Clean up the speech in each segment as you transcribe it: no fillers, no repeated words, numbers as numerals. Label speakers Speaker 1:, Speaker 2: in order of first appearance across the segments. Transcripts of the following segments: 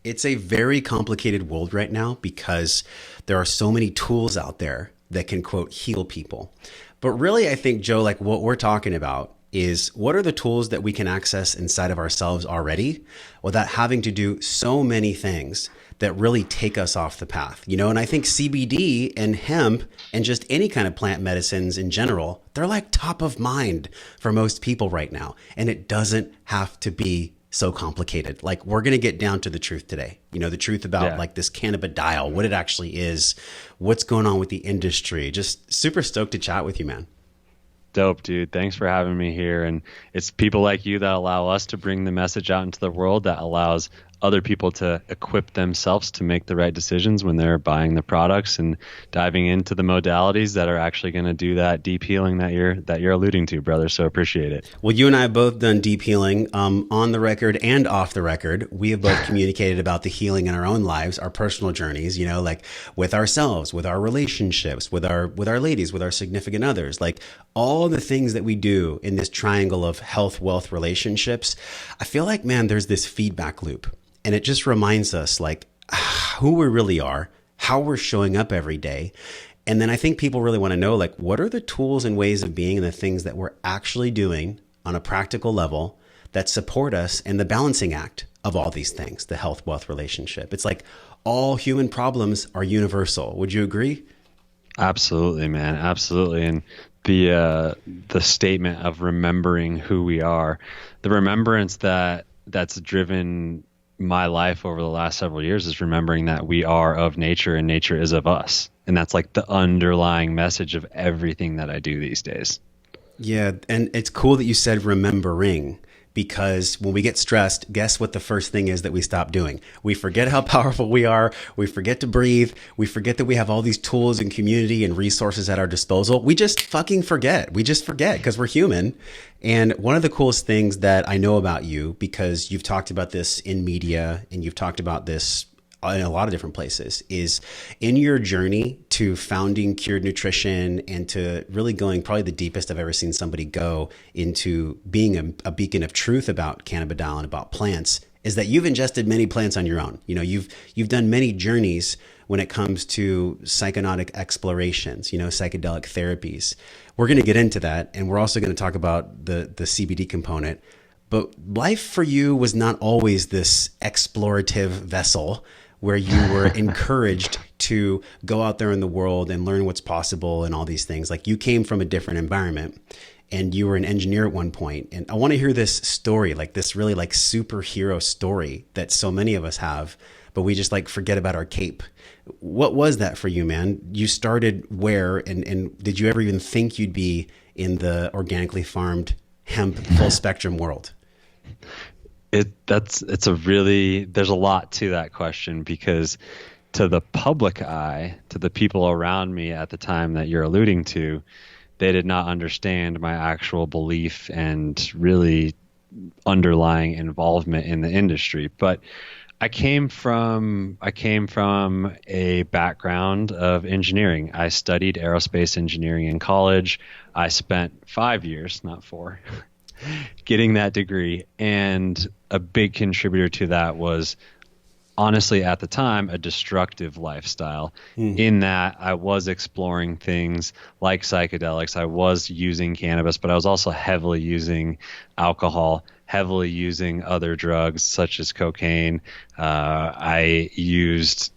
Speaker 1: It's a very complicated world right now because there are so many tools out there that can, quote, heal people. But really, I think, Joe, like what we're talking about is what are the tools that we can access inside of ourselves already without having to do so many things that really take us off the path, you know? And I think CBD and hemp and just any kind of plant medicines in general, they're like top of mind for most people right now. And it doesn't have to be so complicated. Like we're going to get down to the truth today, you know, the truth about like this cannabidiol, what it actually is, what's going on with the industry. Just super stoked to chat with you, man.
Speaker 2: Dope, dude. Thanks for having me here. And it's people like you that allow us to bring the message out into the world, that allows other people to equip themselves to make the right decisions when they're buying the products and diving into the modalities that are actually going to do that deep healing that you're alluding to, brother. So appreciate it.
Speaker 1: Well, you and I have both done deep healing on the record and off the record. We have both communicated about the healing in our own lives, our personal journeys, you know, like with ourselves, with our relationships, with our ladies, with our significant others, like all the things that we do in this triangle of health, wealth, relationships. I feel like, man, there's this feedback loop. And it just reminds us like who we really are, how we're showing up every day. And then I think people really want to know, like, what are the tools and ways of being and the things that we're actually doing on a practical level that support us in the balancing act of all these things, the health, wealth, relationship. It's like all human problems are universal. Would you agree?
Speaker 2: Absolutely, man. Absolutely. And the statement of remembering who we are, the remembrance that's driven my life over the last several years is remembering that we are of nature and nature is of us. And that's like the underlying message of everything that I do these days.
Speaker 1: Yeah. And it's cool that you said remembering, because when we get stressed, guess what the first thing is that we stop doing? We forget how powerful we are. We forget to breathe. We forget that we have all these tools and community and resources at our disposal. We just fucking forget. We just forget because we're human. And one of the coolest things that I know about you, because you've talked about this in media and you've talked about this in a lot of different places, is in your journey to founding Cured Nutrition and to really going probably the deepest I've ever seen somebody go into being a beacon of truth about cannabidiol and about plants, is that you've ingested many plants on your own. You know, you've done many journeys when it comes to psychonautic explorations, you know, psychedelic therapies. We're going to get into that. And we're also going to talk about the CBD component. But life for you was not always this explorative vessel where you were encouraged to go out there in the world and learn what's possible and all these things. Like you came from a different environment and you were an engineer at one point. And I want to hear this story, like this really like superhero story that so many of us have, but we just like forget about our cape. What was that for you, man? You started where, and did you ever even think you'd be in the organically farmed hemp full spectrum world?
Speaker 2: There's a lot to that question, because to the public eye, to the people around me at the time that you're alluding to, they did not understand my actual belief and really underlying involvement in the industry. But I came from a background of engineering. I studied aerospace engineering in college. I spent 5 years, not 4, getting that degree. And a big contributor to that was, honestly, at the time, a destructive lifestyle, in that I was exploring things like psychedelics. I was using cannabis, but I was also heavily using alcohol, heavily using other drugs such as cocaine. I used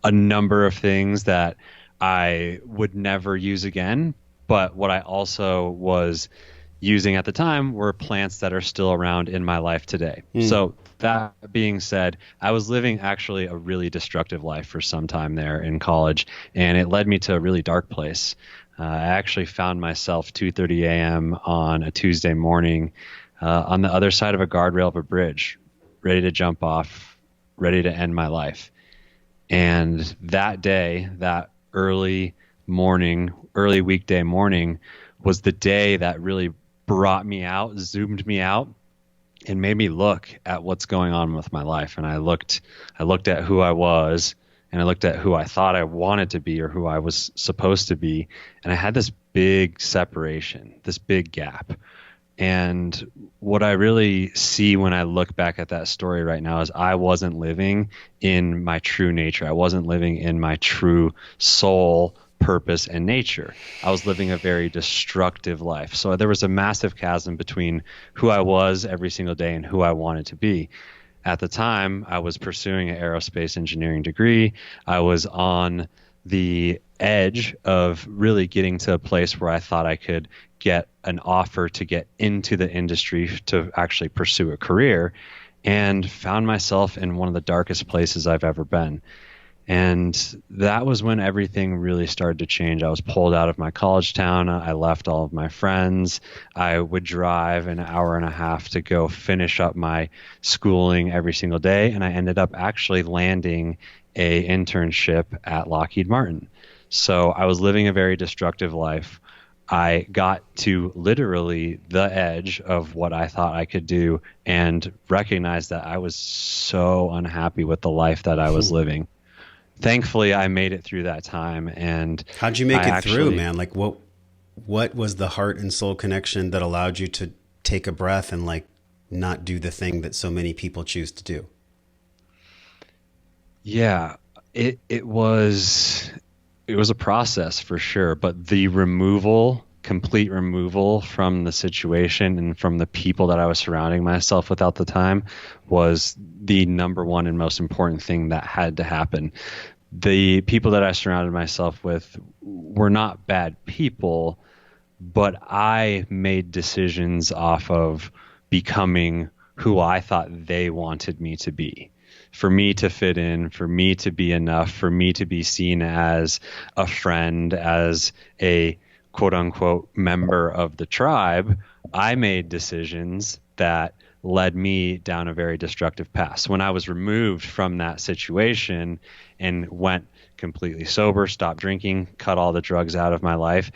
Speaker 2: a number of things that I would never use again. But what I also was using at the time were plants that are still around in my life today. So that being said, I was living actually a really destructive life for some time there in college, and it led me to a really dark place. I actually found myself 2:30 a.m. on a Tuesday morning on the other side of a guardrail of a bridge, ready to jump off, ready to end my life. And that day, that early weekday morning, was the day that really brought me out, zoomed me out, and made me look at what's going on with my life. And I looked at who I was, and I looked at who I thought I wanted to be or who I was supposed to be. And I had this big separation, this big gap. And what I really see when I look back at that story right now is I wasn't living in my true nature. I wasn't living in my true soul, purpose, and nature. I was living a very destructive life. So there was a massive chasm between who I was every single day and who I wanted to be. At the time, I was pursuing an aerospace engineering degree. I was on the edge of really getting to a place where I thought I could get an offer to get into the industry to actually pursue a career, and found myself in one of the darkest places I've ever been. And that was when everything really started to change. I was pulled out of my college town. I left all of my friends. I would drive an hour and a half to go finish up my schooling every single day. And I ended up actually landing a internship at Lockheed Martin. So I was living a very destructive life. I got to literally the edge of what I thought I could do and recognized that I was so unhappy with the life that I was living. Thankfully, I made it through that time. And
Speaker 1: how'd you make it through, man? Like what was the heart and soul connection that allowed you to take a breath and like not do the thing that so many people choose to do?
Speaker 2: Yeah, it was a process for sure, but the complete removal from the situation and from the people that I was surrounding myself with at the time was the number one and most important thing that had to happen. The people that I surrounded myself with were not bad people, but I made decisions off of becoming who I thought they wanted me to be. For me to fit in, for me to be enough, for me to be seen as a friend, as a quote unquote member of the tribe, I made decisions that led me down a very destructive path. So when I was removed from that situation and went completely sober, stopped drinking, cut all the drugs out of my life,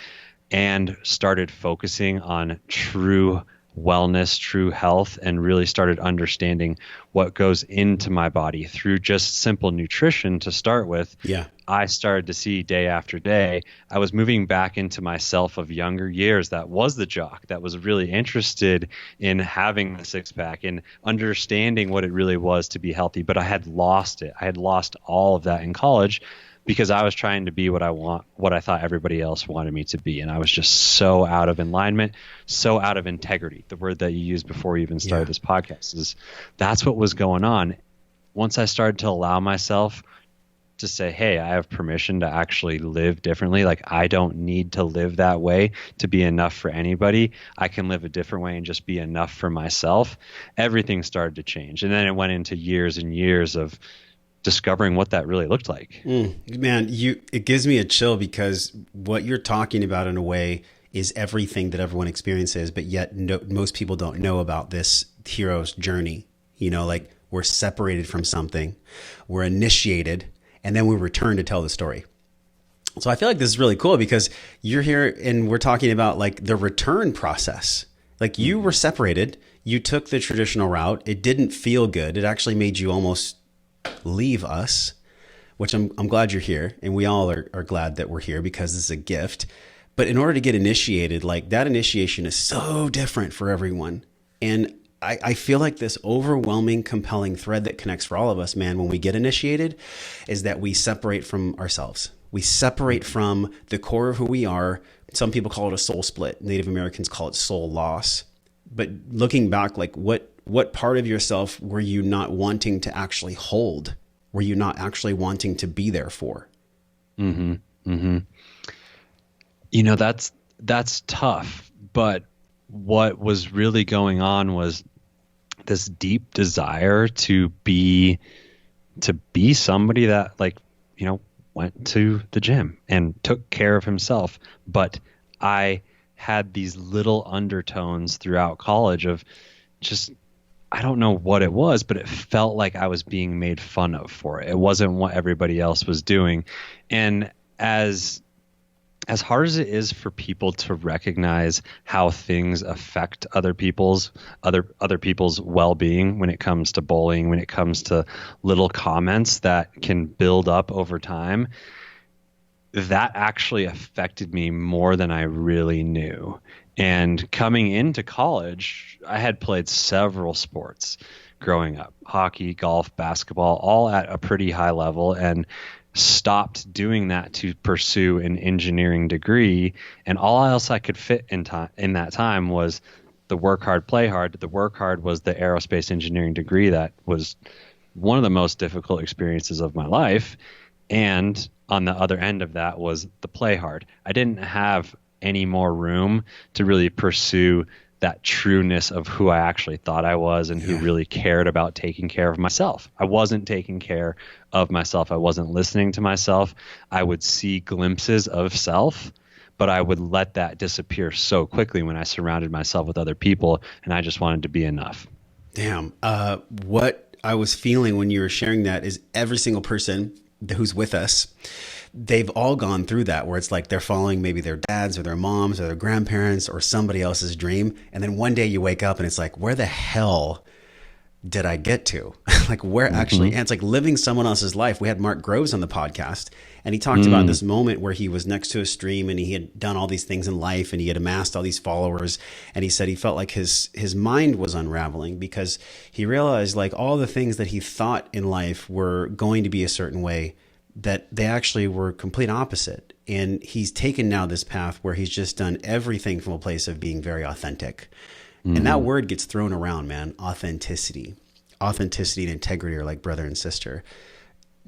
Speaker 2: and started focusing on true wellness, true health, and really started understanding what goes into my body through just simple nutrition to start with.
Speaker 1: Yeah.
Speaker 2: I started to see day after day, I was moving back into myself of younger years that was the jock, that was really interested in having the six pack and understanding what it really was to be healthy. But I had lost it. I had lost all of that in college because I was trying to be what I thought everybody else wanted me to be. And I was just so out of alignment, so out of integrity. The word that you used before you even started this podcast is that's what was going on. Once I started to allow myself to say, hey, I have permission to actually live differently. Like I don't need to live that way to be enough for anybody. I can live a different way and just be enough for myself. Everything started to change. And then it went into years and years of discovering what that really looked like.
Speaker 1: Man, it gives me a chill because what you're talking about in a way is everything that everyone experiences, but yet most people don't know about this hero's journey. You know, like we're separated from something, we're initiated, and then we return to tell the story. So I feel like this is really cool because you're here and we're talking about like the return process. Like you were separated, you took the traditional route. It didn't feel good. It actually made you almost leave us, which I'm glad you're here. And we all are glad that we're here because this is a gift. But in order to get initiated, like that initiation is so different for everyone. And I feel like this overwhelming, compelling thread that connects for all of us, man, when we get initiated is that we separate from ourselves. We separate from the core of who we are. Some people call it a soul split. Native Americans call it soul loss. But looking back, like what part of yourself were you not wanting to actually hold? Were you not actually wanting to be there for?
Speaker 2: Mm-hmm. Mm-hmm. You know, that's tough. But what was really going on was this deep desire to be somebody that, like, you know, went to the gym and took care of himself. But I had these little undertones throughout college of just, I don't know what it was, but it felt like I was being made fun of for it. It wasn't what everybody else was doing. And as hard as it is for people to recognize how things affect other people's well-being when it comes to bullying, when it comes to little comments that can build up over time, that actually affected me more than I really knew. And coming into college, I had played several sports growing up: hockey, golf, basketball, all at a pretty high level, and stopped doing that to pursue an engineering degree. And all else I could fit in that time was the work hard, play hard. The work hard was the aerospace engineering degree that was one of the most difficult experiences of my life. And on the other end of that was the play hard. I didn't have any more room to really pursue that trueness of who I actually thought I was and who really cared about taking care of myself. I wasn't taking care of myself. I wasn't listening to myself. I would see glimpses of self, but I would let that disappear so quickly when I surrounded myself with other people, and I just wanted to be enough.
Speaker 1: Damn. What I was feeling when you were sharing that is every single person who's with us, they've all gone through that, where it's like they're following maybe their dads or their moms or their grandparents or somebody else's dream. And then one day you wake up and it's like, where the hell did I get to? Like, where actually, and it's like living someone else's life. We had Mark Groves on the podcast, and he talked about this moment where he was next to a stream and he had done all these things in life and he had amassed all these followers. And he said he felt like his mind was unraveling because he realized, like, all the things that he thought in life were going to be a certain way, that they actually were complete opposite. And he's taken now this path where he's just done everything from a place of being very authentic. And that word gets thrown around, man. Authenticity and integrity are like brother and sister.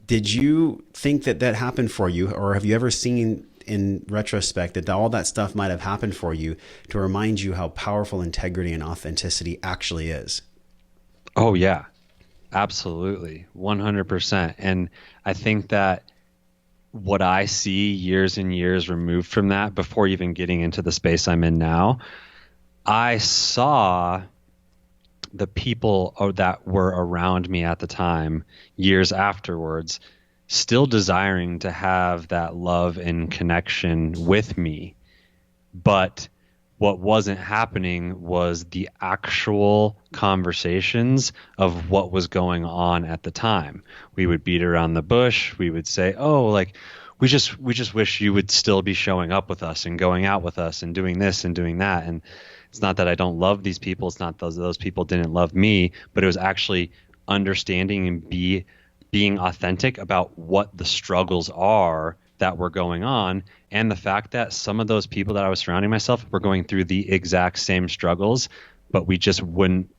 Speaker 1: Did you think that that happened for you? Or have you ever seen in retrospect that all that stuff might have happened for you to remind you how powerful integrity and authenticity actually is?
Speaker 2: Oh yeah, absolutely. 100%. And I think that what I see years and years removed from that, before even getting into the space I'm in now, I saw the people that were around me at the time, years afterwards, still desiring to have that love and connection with me. But what wasn't happening was the actual conversations of what was going on at the time. We would beat around the bush. We would say, oh, like, we just wish you would still be showing up with us and going out with us and doing this and doing that. And it's not that I don't love these people. It's not those people didn't love me, but it was actually understanding and being authentic about what the struggles are that were going on, and the fact that some of those people that I was surrounding myself were going through the exact same struggles, but we just wouldn't,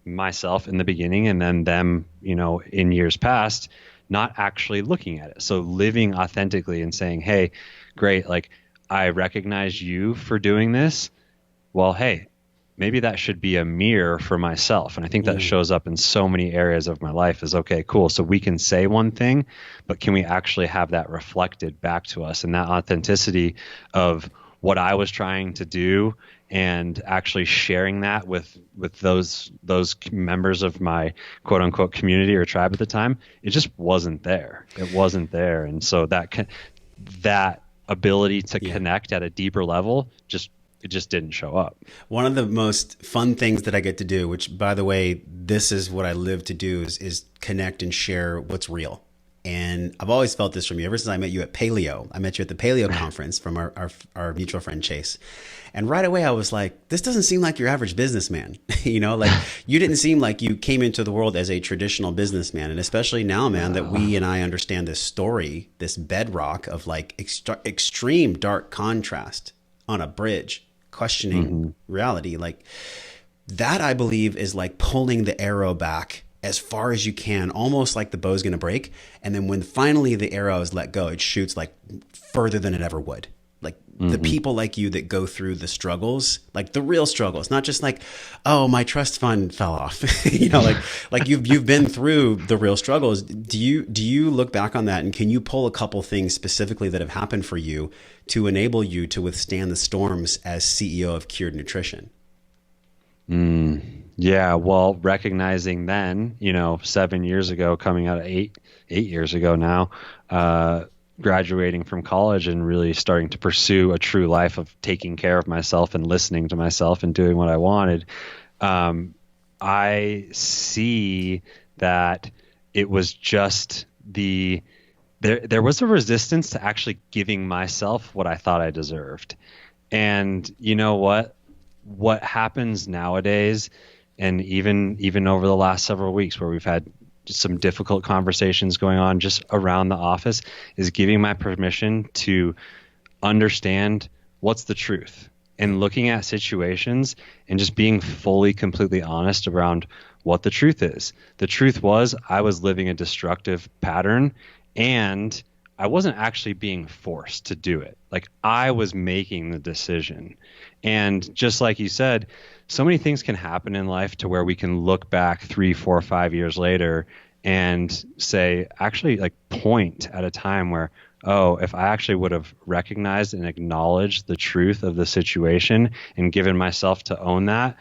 Speaker 2: myself in the beginning and then them, in years past, not actually looking at it. So living authentically and saying, hey, great, like, I recognize you for doing this. Well, hey, maybe that should be a mirror for myself. And I think that shows up in so many areas of my life is, okay, cool. So we can say one thing, but can we actually have that reflected back to us? And that authenticity of what I was trying to do and actually sharing that with those members of my quote unquote community or tribe at the time, it just wasn't there. It wasn't there. And so that ability to connect at a deeper level it just didn't show up.
Speaker 1: One of the most fun things that I get to do, which, by the way, this is what I live to do, is connect and share what's real. And I've always felt this from you ever since I met you at Paleo. I met you at the Paleo conference from our mutual friend Chase. And right away I was like, this doesn't seem like your average businessman. Like, you didn't seem like you came into the world as a traditional businessman. And especially now, man, that we and I understand this story, this bedrock of like extreme dark contrast on a bridge, questioning reality, like that, I believe, is like pulling the arrow back as far as you can, almost like the bow's going to break. And then when finally the arrow is let go, it shoots like further than it ever would. Like the people like you that go through the struggles, like the real struggles, not just like, oh, my trust fund fell off, like you've been through the real struggles. Do you look back on that, and can you pull a couple things specifically that have happened for you to enable you to withstand the storms as CEO of Cured Nutrition?
Speaker 2: Yeah, well, recognizing then, 7 years ago, coming out of eight years ago now, graduating from college and really starting to pursue a true life of taking care of myself and listening to myself and doing what I wanted. I see that it was just the there was a resistance to actually giving myself what I thought I deserved. And you know what happens nowadays, and even over the last several weeks where we've had some difficult conversations going on just around the office, is giving my permission to understand what's the truth, and looking at situations and just being fully, completely honest around what the truth is. The truth was I was living a destructive pattern, and I wasn't actually being forced to do it. Like, I was making the decision. And just like you said, so many things can happen in life to where we can look back 3, 4, 5 years later and say, actually, like, point at a time where, oh, if I actually would have recognized and acknowledged the truth of the situation and given myself to own that,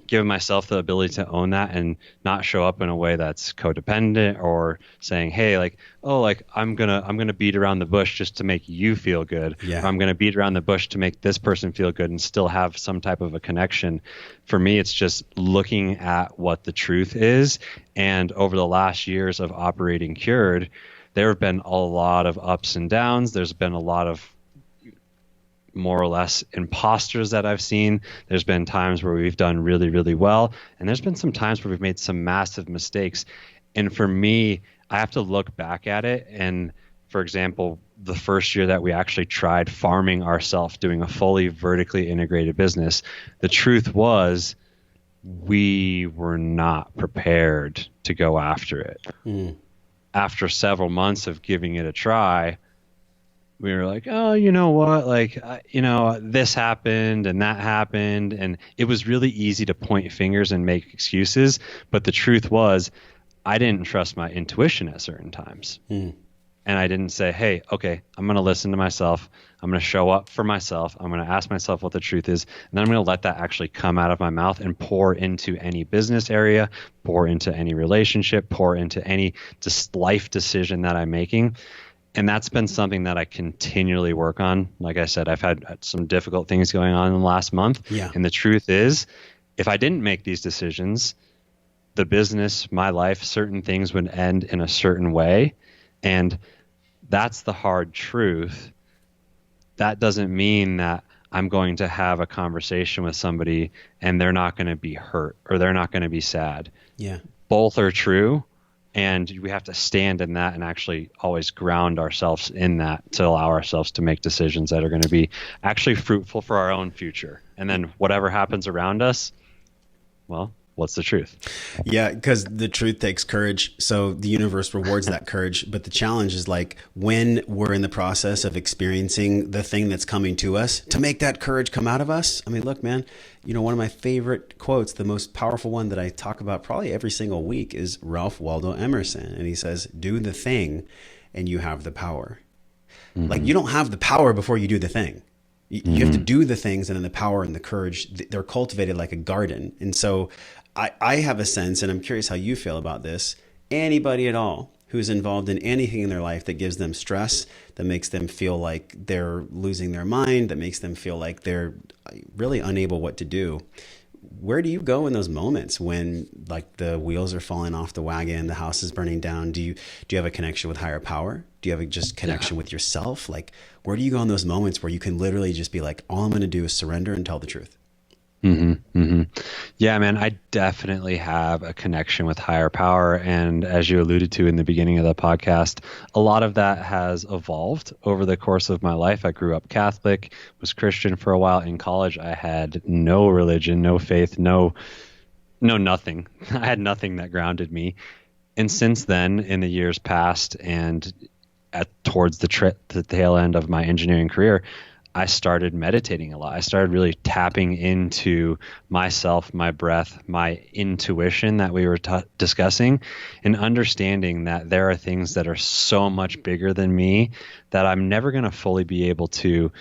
Speaker 2: given myself the ability to own that and not show up in a way that's codependent or saying, hey, like, oh, like, I'm gonna beat around the bush just to make you feel good.
Speaker 1: Yeah.
Speaker 2: Or I'm gonna beat around the bush to make this person feel good and still have some type of a connection. For me, it's just looking at what the truth is. And over the last years of operating Cured, there have been a lot of ups and downs. There's been a lot of more or less imposters that I've seen. There's been times where we've done really, really well. And there's been some times where we've made some massive mistakes. And for me, I have to look back at it. And for example, the first year that we actually tried farming ourselves, doing a fully vertically integrated business, the truth was we were not prepared to go after it. After several months of giving it a try, we were like, oh, you know what? Like, this happened and that happened. And it was really easy to point fingers and make excuses. But the truth was, I didn't trust my intuition at certain times. And I didn't say, hey, okay, I'm going to listen to myself. I'm going to show up for myself. I'm going to ask myself what the truth is. And then I'm going to let that actually come out of my mouth and pour into any business area, pour into any relationship, pour into any just life decision that I'm making. And that's been something that I continually work on. Like I said, I've had some difficult things going on in the last month.
Speaker 1: Yeah.
Speaker 2: And the truth is, if I didn't make these decisions, the business, my life, certain things would end in a certain way. And that's the hard truth. That doesn't mean that I'm going to have a conversation with somebody and they're not going to be hurt or they're not going to be sad.
Speaker 1: Yeah.
Speaker 2: Both are true. And we have to stand in that and actually always ground ourselves in that to allow ourselves to make decisions that are going to be actually fruitful for our own future. And then whatever happens around us, well, what's the truth?
Speaker 1: Yeah, because the truth takes courage. So the universe rewards that courage. But the challenge is, like, when we're in the process of experiencing the thing that's coming to us, to make that courage come out of us. I mean, look, man, one of my favorite quotes, the most powerful one that I talk about probably every single week, is Ralph Waldo Emerson. And he says, do the thing and you have the power. Like, you don't have the power before you do the thing. You have to do the things, and then the power and the courage, they're cultivated like a garden. And so I have a sense, and I'm curious how you feel about this, anybody at all who's involved in anything in their life that gives them stress, that makes them feel like they're losing their mind, that makes them feel like they're really unable what to do. Where do you go in those moments when, like, the wheels are falling off the wagon, the house is burning down? Do you have a connection with higher power? Do you have a just connection with yourself? Like, where do you go in those moments where you can literally just be like, all I'm going to do is surrender and tell the truth?
Speaker 2: Yeah, man, I definitely have a connection with higher power. And as you alluded to in the beginning of the podcast, a lot of that has evolved over the course of my life. I grew up Catholic, was Christian for a while. In college, I had no religion, no faith, no nothing. I had nothing that grounded me. And since then, in the years past and towards the tail end of my engineering career, I started meditating a lot. I started really tapping into myself, my breath, my intuition that we were discussing, and understanding that there are things that are so much bigger than me that I'm never going to fully be able to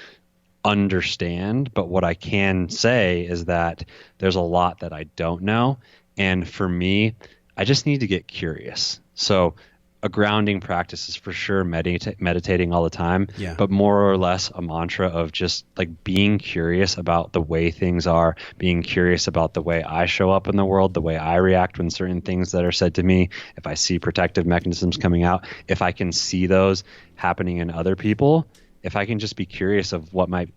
Speaker 2: understand. But what I can say is that there's a lot that I don't know. And for me, I just need to get curious. So a grounding practice is for sure meditating all the time,
Speaker 1: Yeah.
Speaker 2: but more or less a mantra of just like being curious about the way things are, being curious about the way I show up in the world, the way I react when certain things that are said to me, if I see protective mechanisms coming out, if I can see those happening in other people, if I can just be curious of what might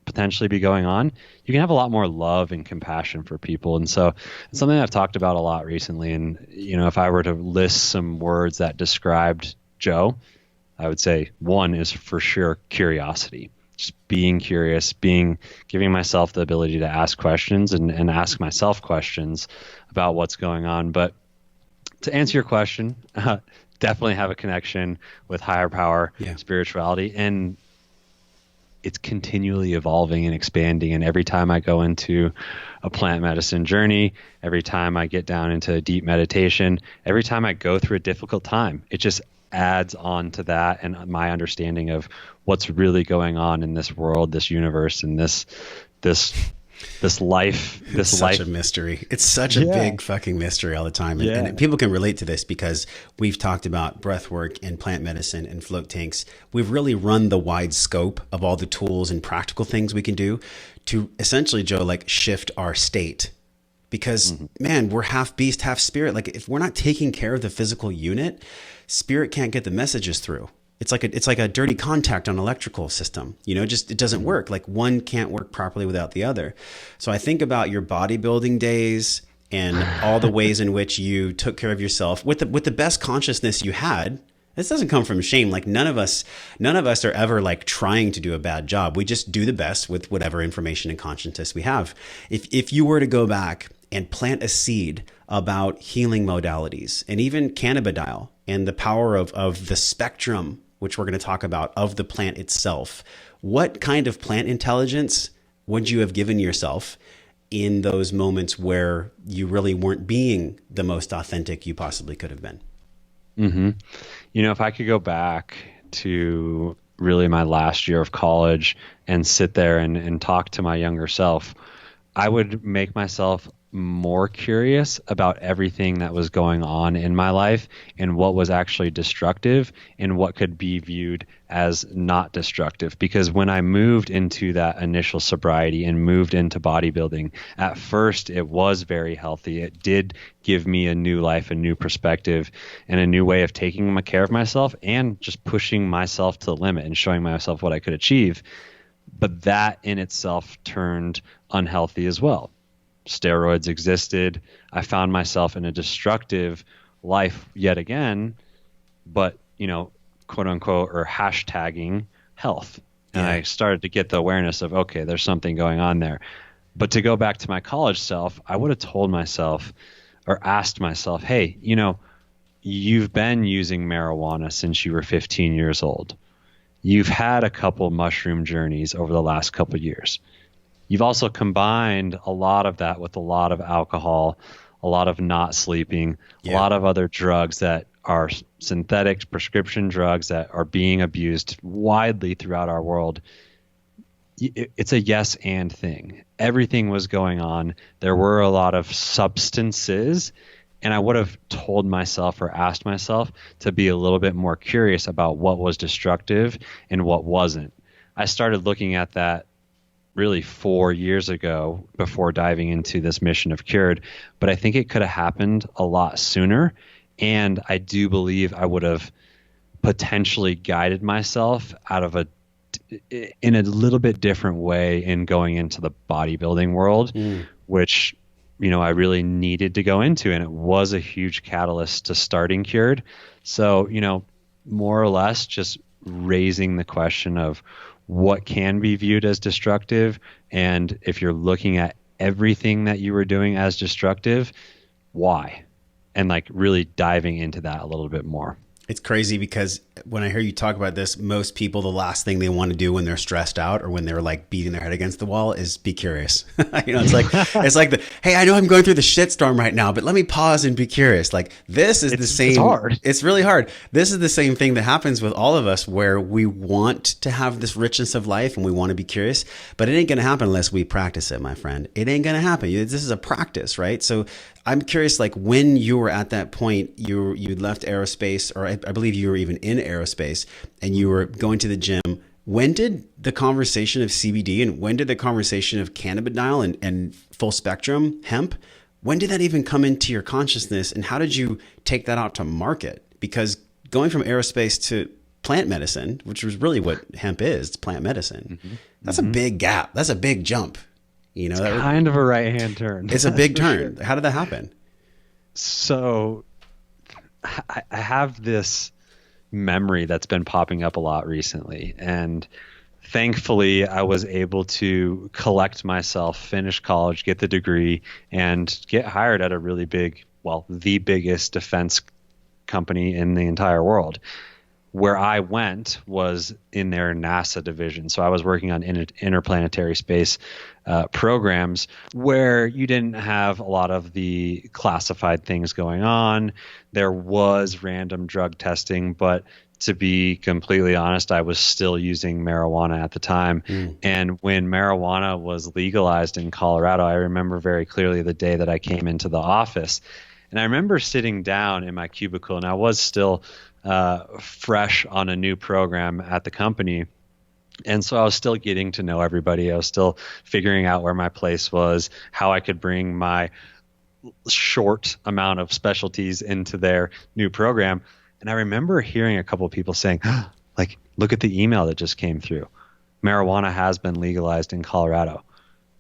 Speaker 2: potentially be going on, you can have a lot more love and compassion for people. And so it's something I've talked about a lot recently. And, if I were to list some words that described Joe, I would say one is for sure curiosity. Just being curious, giving myself the ability to ask questions and ask myself questions about what's going on. But to answer your question, definitely have a connection with higher power, spirituality, and it's continually evolving and expanding. And every time I go into a plant medicine journey, every time I get down into a deep meditation, every time I go through a difficult time, it just adds on to that and my understanding of what's really going on in this world, this universe, and this life.
Speaker 1: It's such a mystery. It's such a big fucking mystery all the time. And people can relate to this because we've talked about breath work and plant medicine and float tanks. We've really run the wide scope of all the tools and practical things we can do to essentially, Joe, like shift our state. Because man, we're half beast, half spirit. Like if we're not taking care of the physical unit, spirit can't get the messages through. It's like a dirty contact on an electrical system, just it doesn't work. Like one can't work properly without the other. So I think about your bodybuilding days and all the ways in which you took care of yourself with the best consciousness you had. This doesn't come from shame. Like none of us are ever like trying to do a bad job. We just do the best with whatever information and consciousness we have. If you were to go back and plant a seed about healing modalities and even cannabidiol and the power of the spectrum, which we're going to talk about, of the plant itself, what kind of plant intelligence would you have given yourself in those moments where you really weren't being the most authentic you possibly could have been?
Speaker 2: Mm-hmm. If I could go back to really my last year of college and sit there and talk to my younger self, I would make myself more curious about everything that was going on in my life and what was actually destructive and what could be viewed as not destructive. Because when I moved into that initial sobriety and moved into bodybuilding, at first it was very healthy. It did give me a new life, a new perspective, and a new way of taking care of myself and just pushing myself to the limit and showing myself what I could achieve. But that in itself turned unhealthy as well. Steroids existed. I found myself in a destructive life yet again, but, quote unquote, or hashtagging health. And I started to get the awareness of, okay, there's something going on there. But to go back to my college self, I would have told myself or asked myself, hey, you've been using marijuana since you were 15 years old. You've had a couple mushroom journeys over the last couple years. You've also combined a lot of that with a lot of alcohol, a lot of not sleeping, a lot of other drugs that are synthetic prescription drugs that are being abused widely throughout our world. It's a yes and thing. Everything was going on. There were a lot of substances, and I would have told myself or asked myself to be a little bit more curious about what was destructive and what wasn't. I started looking at that really 4 years ago before diving into this mission of Cured, but I think it could have happened a lot sooner. And I do believe I would have potentially guided myself in a little bit different way in going into the bodybuilding world, which, I really needed to go into. And it was a huge catalyst to starting Cured. So, more or less just raising the question of what can be viewed as destructive. And if you're looking at everything that you were doing as destructive, why? And like really diving into that a little bit more.
Speaker 1: It's crazy because when I hear you talk about this, most people, the last thing they want to do when they're stressed out or when they're like beating their head against the wall is be curious. It's like hey, I know I'm going through the shitstorm right now, but let me pause and be curious. Like this is the same.
Speaker 2: It's hard.
Speaker 1: It's really hard. This is the same thing that happens with all of us where we want to have this richness of life and we want to be curious, but it ain't going to happen unless we practice it, my friend. It ain't going to happen. This is a practice, right? So I'm curious, like when you were at that point, you left aerospace, or I believe you were even in aerospace, and you were going to the gym. When did the conversation of CBD and when did the conversation of cannabidiol and full spectrum hemp, when did that even come into your consciousness, and how did you take that out to market? Because going from aerospace to plant medicine, which was really what hemp is, it's plant medicine. That's a big gap. That's a big jump. You know,
Speaker 2: It's kind of a right-hand turn.
Speaker 1: It's a big turn.
Speaker 2: Sure.
Speaker 1: How did that happen?
Speaker 2: So I have this memory that's been popping up a lot recently. And thankfully, I was able to collect myself, finish college, get the degree, and get hired at a really big, well, the biggest defense company in the entire world. Where I went was in their NASA division. So I was working on interplanetary space programs where you didn't have a lot of the classified things going on. There was random drug testing, but to be completely honest, I was still using marijuana at the time. And when marijuana was legalized in Colorado, I remember very clearly the day that I came into the office. And I remember sitting down in my cubicle, and I was still fresh on a new program at the company. And so I was still getting to know everybody. I was still figuring out where my place was, how I could bring my short amount of specialties into their new program. And I remember hearing a couple of people saying, like, look at the email that just came through. Marijuana has been legalized in Colorado,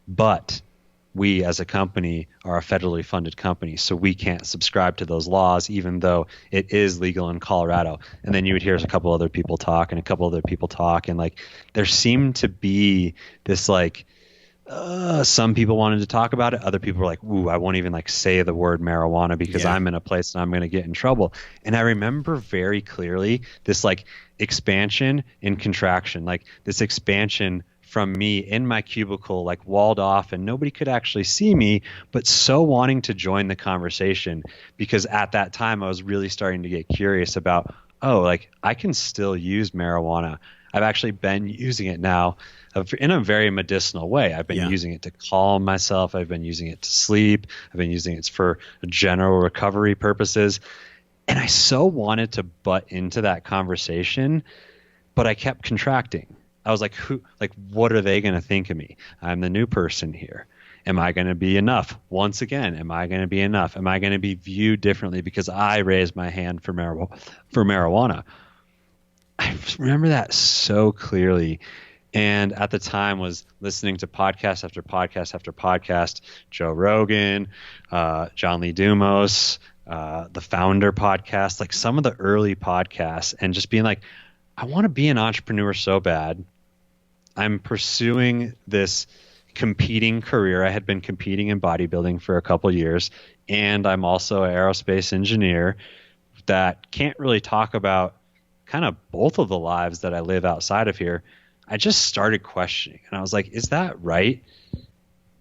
Speaker 2: but we as a company are a federally funded company, so we can't subscribe to those laws, even though it is legal in Colorado. And then you would hear a couple other people talk and a couple other people talk. And like, there seemed to be this like, some people wanted to talk about it. Other people were like, ooh, I won't even like say the word marijuana because I'm in a place and I'm going to get in trouble. And I remember very clearly this like expansion and contraction, like this expansion from me in my cubicle, like walled off and nobody could actually see me, but so wanting to join the conversation because at that time I was really starting to get curious about, oh, like I can still use marijuana. I've actually been using it now in a very medicinal way. I've been using it to calm myself. I've been using it to sleep. I've been using it for general recovery purposes. And I so wanted to butt into that conversation, but I kept contracting. I was like, what are they going to think of me? I'm the new person here. Am I going to be enough? Once again, am I going to be enough? Am I going to be viewed differently because I raised my hand for marijuana? I remember that so clearly. And at the time was listening to podcast after podcast after podcast, Joe Rogan, John Lee Dumos, the Founder podcast, like some of the early podcasts, and just being like, I want to be an entrepreneur so bad. I'm pursuing this competing career. I had been competing in bodybuilding for a couple of years, and I'm also an aerospace engineer that can't really talk about kind of both of the lives that I live outside of here. I just started questioning, and I was like, is that right?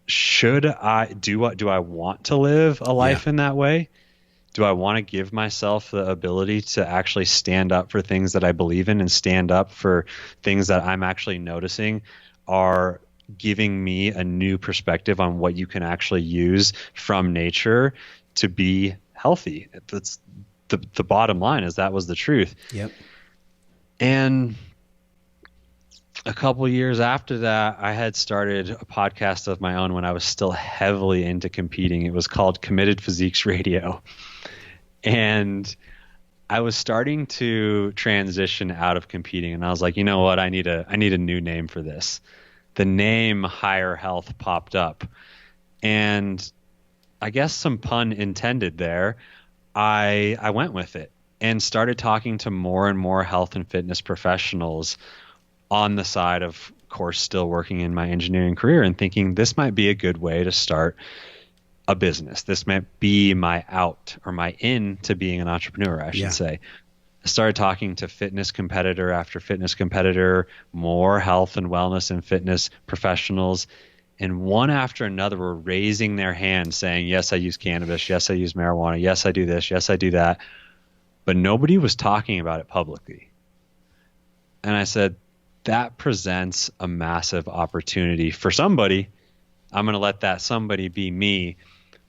Speaker 2: Do I want to live a life in that way? Do I want to give myself the ability to actually stand up for things that I believe in and stand up for things that I'm actually noticing are giving me a new perspective on what you can actually use from nature to be healthy? That's the bottom line, is that was the truth.
Speaker 1: Yep.
Speaker 2: And a couple years after that, I had started a podcast of my own when I was still heavily into competing. It was called Committed Physiques Radio. And I was starting to transition out of competing, and I was like, you know what? I need a new name for this. The name Higher Health popped up, and I guess some pun intended there. I went with it and started talking to more and more health and fitness professionals on the side, of course, still working in my engineering career, and thinking this might be a good way to start a business. This might be my out, or my in to being an entrepreneur, I should say. I started talking to fitness competitor after fitness competitor, more health and wellness and fitness professionals, and one after another were raising their hand saying, yes, I use cannabis. Yes, I use marijuana. Yes, I do this. Yes, I do that. But nobody was talking about it publicly. And I said, that presents a massive opportunity for somebody. I'm going to let that somebody be me.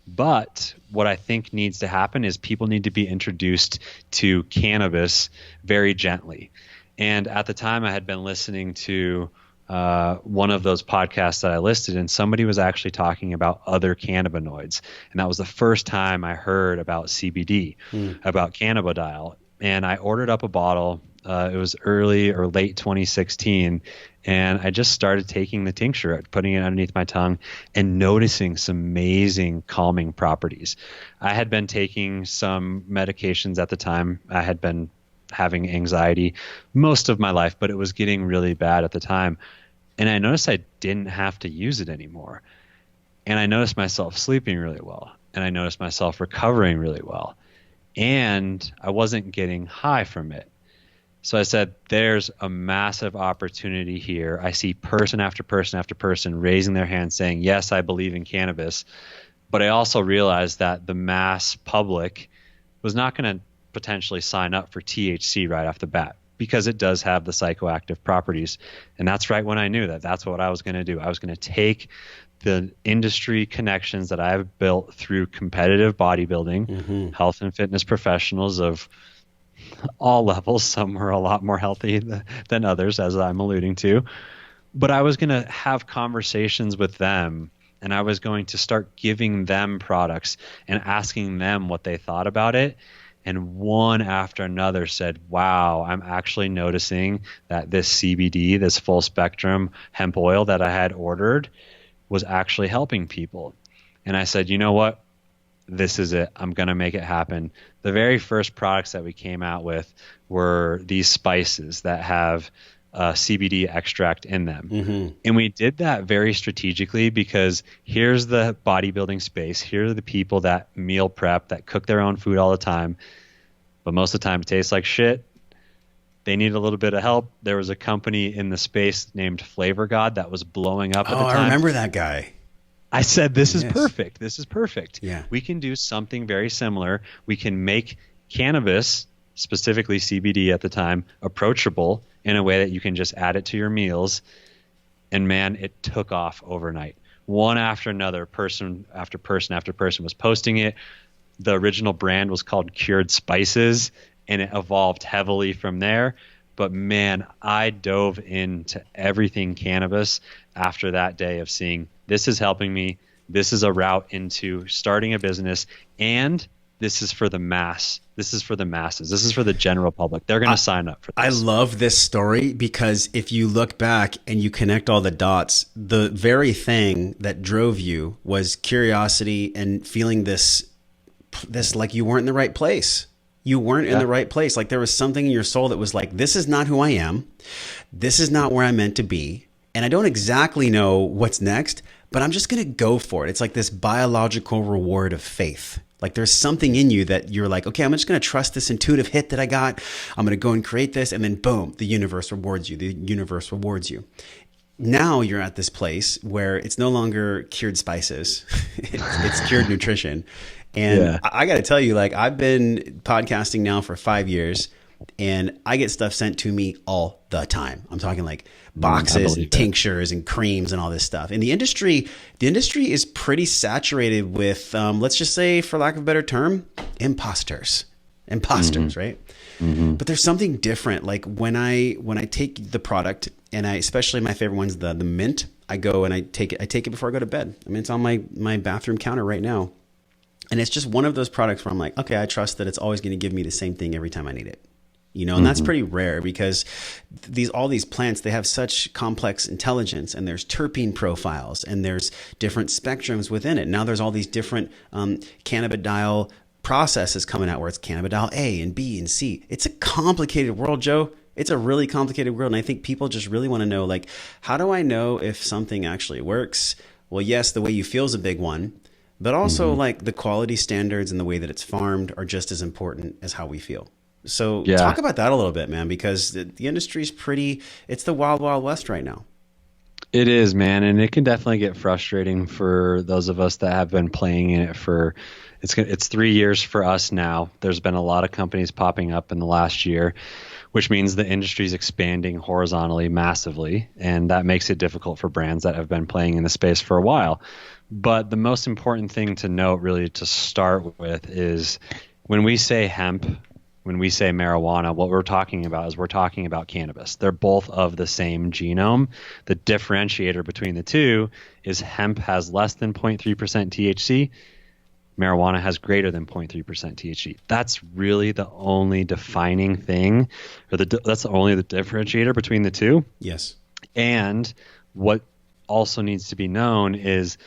Speaker 2: But what I think needs to happen is people need to be introduced to cannabis very gently. And at the time, I had been listening to one of those podcasts that I listed, and somebody was actually talking about other cannabinoids. And that was the first time I heard about CBD, about cannabidiol. And I ordered up a bottle. It was early or late 2016. And I just started taking the tincture, putting it underneath my tongue, and noticing some amazing calming properties. I had been taking some medications at the time. I had been having anxiety most of my life, but it was getting really bad at the time. And I noticed I didn't have to use it anymore. And I noticed myself sleeping really well. And I noticed myself recovering really well. And I wasn't getting high from it. So I said, there's a massive opportunity here. I see person after person after person raising their hand saying, yes, I believe in cannabis. But I also realized that the mass public was not going to potentially sign up for THC right off the bat, because it does have the psychoactive properties. And that's right when I knew that that's what I was going to do. I was going to take the industry connections that I've built through competitive bodybuilding, health and fitness professionals of all levels. Some were a lot more healthy than others, as I'm alluding to. But I was going to have conversations with them, and I was going to start giving them products and asking them what they thought about it. And one after another said, wow, I'm actually noticing that this CBD, this full spectrum hemp oil that I had ordered, was actually helping people. And I said, you know what? This is it. I'm going to make it happen. The very first products that we came out with were these spices that have CBD extract in them. And we did that very strategically, because here's the bodybuilding space. Here are the people that meal prep, that cook their own food all the time. But most of the time it tastes like shit. They need a little bit of help. There was a company in the space named Flavor God that was blowing up at the time.
Speaker 1: I remember that guy.
Speaker 2: I said, this is perfect. This is perfect.
Speaker 1: Yeah.
Speaker 2: We can do something very similar. We can make cannabis, specifically CBD at the time, approachable in a way that you can just add it to your meals. And man, it took off overnight. One after another, person after person after person was posting it. The original brand was called Cured Spices, and it evolved heavily from there. But man, I dove into everything cannabis after that day of seeing, this is helping me. This is a route into starting a business, and this is for the mass. This is for the masses. This is for the general public. They're going to sign up for this.
Speaker 1: I love this story, because if you look back and you connect all the dots, the very thing that drove you was curiosity and feeling this like you weren't in the right place. You weren't in the right place. Like there was something in your soul that was like, this is not who I am. This is not where I'm meant to be. And I don't exactly know what's next, but I'm just going to go for it. It's like this biological reward of faith. Like there's something in you that you're like, okay, I'm just going to trust this intuitive hit that I got. I'm going to go and create this. And then boom, the universe rewards you. The universe rewards you. Now you're at this place where it's no longer cured spices. It's cured nutrition. And I got to tell you, like, I've been podcasting now for 5 years, and I get stuff sent to me all the time. I'm talking like boxes and tinctures and creams and all this stuff. And the industry is pretty saturated with, let's just say, for lack of a better term, imposters, right? But there's something different. Like when I take the product, and I, especially my favorite one's the mint, I go and I take it before I go to bed. I mean, it's on my bathroom counter right now. And it's just one of those products where I'm like, okay, I trust that it's always going to give me the same thing every time I need it. You know, and that's pretty rare, because all these plants, they have such complex intelligence, and there's terpene profiles, and there's different spectrums within it. Now there's all these different cannabidiol processes coming out, where it's cannabidiol A and B and C. It's a complicated world, Joe. It's a really complicated world. And I think people just really want to know, like, how do I know if something actually works? Well, yes, the way you feel is a big one. But also like the quality standards and the way that it's farmed are just as important as how we feel. So talk about that a little bit, man, because the industry is it's the wild, wild west right now.
Speaker 2: It is, man. And it can definitely get frustrating for those of us that have been playing in it it's 3 years for us now. There's been a lot of companies popping up in the last year, which means the industry is expanding horizontally massively, and that makes it difficult for brands that have been playing in the space for a while. But the most important thing to note, really, to start with, is when we say hemp, when we say marijuana, what we're talking about is we're talking about cannabis. They're both of the same genome. The differentiator between the two is hemp has less than 0.3% THC. Marijuana has greater than 0.3% THC. That's really the only defining thing, or that's only the differentiator between the two.
Speaker 1: Yes.
Speaker 2: And what also needs to be known is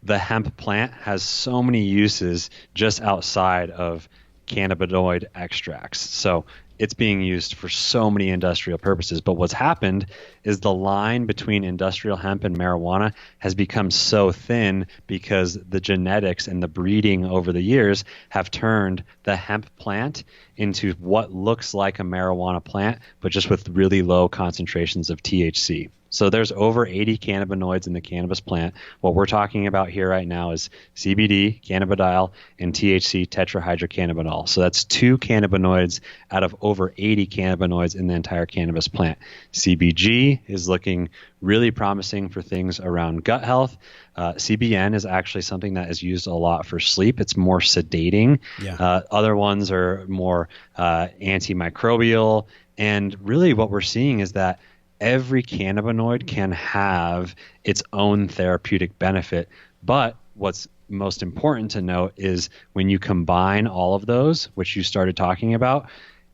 Speaker 2: the hemp plant has so many uses just outside of cannabinoid extracts. So it's being used for so many industrial purposes. But what's happened is the line between industrial hemp and marijuana has become so thin because the genetics and the breeding over the years have turned the hemp plant into what looks like a marijuana plant, but just with really low concentrations of THC. So there's over 80 cannabinoids in the cannabis plant. What we're talking about here right now is CBD, cannabidiol, and THC tetrahydrocannabinol. So that's 2 cannabinoids out of over 80 cannabinoids in the entire cannabis plant. CBG is looking really promising for things around gut health. CBN is actually something that is used a lot for sleep. It's more sedating.
Speaker 1: Yeah.
Speaker 2: Other ones are more antimicrobial. And really what we're seeing is that every cannabinoid can have its own therapeutic benefit. But what's most important to note is when you combine all of those, which you started talking about,